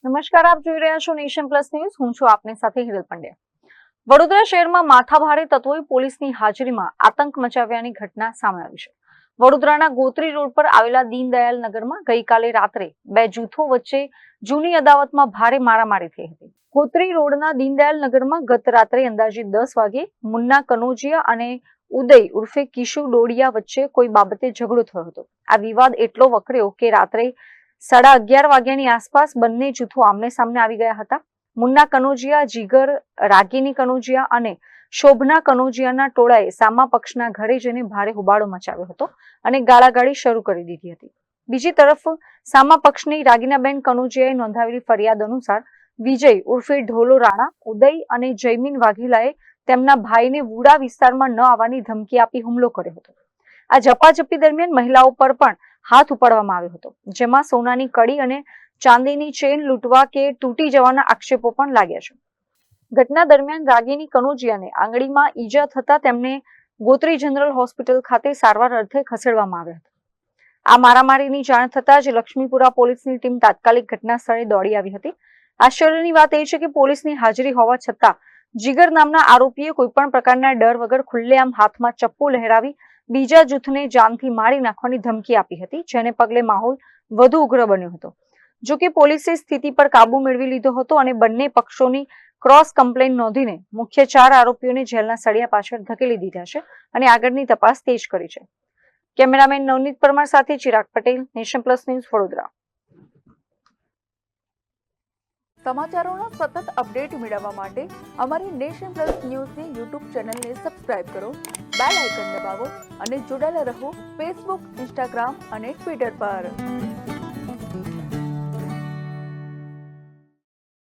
નમસ્કાર, આપ જોઈ રહ્યા છો નેશન પ્લસ ન્યૂઝ. હું છું આપની સાથે હિરલ પંડ્યા. વડોદરા શહેરમાં માથાભારે તત્વોએ પોલીસની હાજરીમાં આતંક મચાવ્યાની ઘટના સામે આવી છે. વડોદરાના ગોત્રી રોડ પર આવેલા દીનદયાલ નગરમાં ગઈકાલે રાત્રે બે જૂથો વચ્ચે જૂની અદાવતમાં ભારે મારામારી થઈ હતી. ગોત્રી રોડના દીનદયાલ નગરમાં ગત રાત્રે અંદાજે 10 વાગે મુન્ના કનોજિયા અને ઉદય ઉર્ફે કિશુ ડોડિયા વચ્ચે કોઈ બાબતે ઝઘડો થયો હતો. આ વિવાદ એટલો વકર્યો કે રાત્રે 11:30 વાગ્યાની આસપાસ બંને જૂથો આમને સામને આવી ગયા હતા. મુન્ના કનોજિયા, જીગર, રાગીની કનોજિયા અને શોભના કનોજિયાના ટોળાએ સામા પક્ષના ઘરે જઈને ભારે હોબાળો મચાવ્યો હતો અને ગાળાગાળી શરૂ કરી દીધી હતી. બીજી તરફ સામા પક્ષની રાગીનાબેન કનોજિયાએ નોંધાવેલી ફરિયાદ અનુસાર વિજય ઉર્ફે ઢોલો રાણા, ઉદય અને જયમીન વાઘેલાએ તેમના ભાઈને વુડા વિસ્તારમાં ન આવવાની ધમકી આપી હુમલો કર્યો હતો. આ ઝપાઝપી દરમિયાન મહિલાઓ પર પણ હાથ ઉપાડવામાં આવ્યો હતો, જેમાં સોનાની કડી અને ચાંદીની ચેન લૂંટવા કે તૂટી જવાના આક્ષેપો પણ લાગ્યા છે. ઘટના દરમિયાન રાગીની કનોજિયાને આંગળીમાં ઈજા થતા તેમને ગોત્રી જનરલ હોસ્પિટલ ખાતે સારવાર અર્થે ખસેડવામાં આવ્યા હતા. આ મારામારીની જાણ થતાં જ લક્ષ્મીપુરા પોલીસની ટીમ તાત્કાલિક ઘટના સ્થળે દોડી આવી હતી. આશ્ચર્યની વાત એ છે કે પોલીસની હાજરી હોવા છતાં જીગર નામના આરોપીએ કોઈપણ પ્રકારના ડર વગર ખુલ્લેઆમ હાથમાં ચપ્પુ લહેરાવી બીજા જૂથને જાનથી મારી નાખવાની ધમકી આપી હતી, જેને પગલે માહોલ વધુ ઉગ્ર બન્યો હતો. જો કે પોલીસે સ્થિતિ પર કાબુ મેળવી લીધો હતો અને બંને પક્ષોની ક્રોસ કમ્પ્લેન નોંધીને મુખ્ય 4 આરોપીઓને જેલના સળિયા પાછળ ધકેલી દીધા છે અને આગળની તપાસ તેજ કરી છે. કેમેરામેન નવનીત પરમાર સાથે Chirag Patel, nation plus news, Vadodara. સમાચારોના સતત અપડેટ મેળવવા માટે અમારી નેશન પ્લસ ન્યૂઝની યુટ્યુબ ચેનલને સબસ્ક્રાઇબ કરો, બેલ આઇકન દબાવો અને જોડાયેલા રહો ફેસબુક, ઇન્સ્ટાગ્રામ અને ટ્વિટર પર.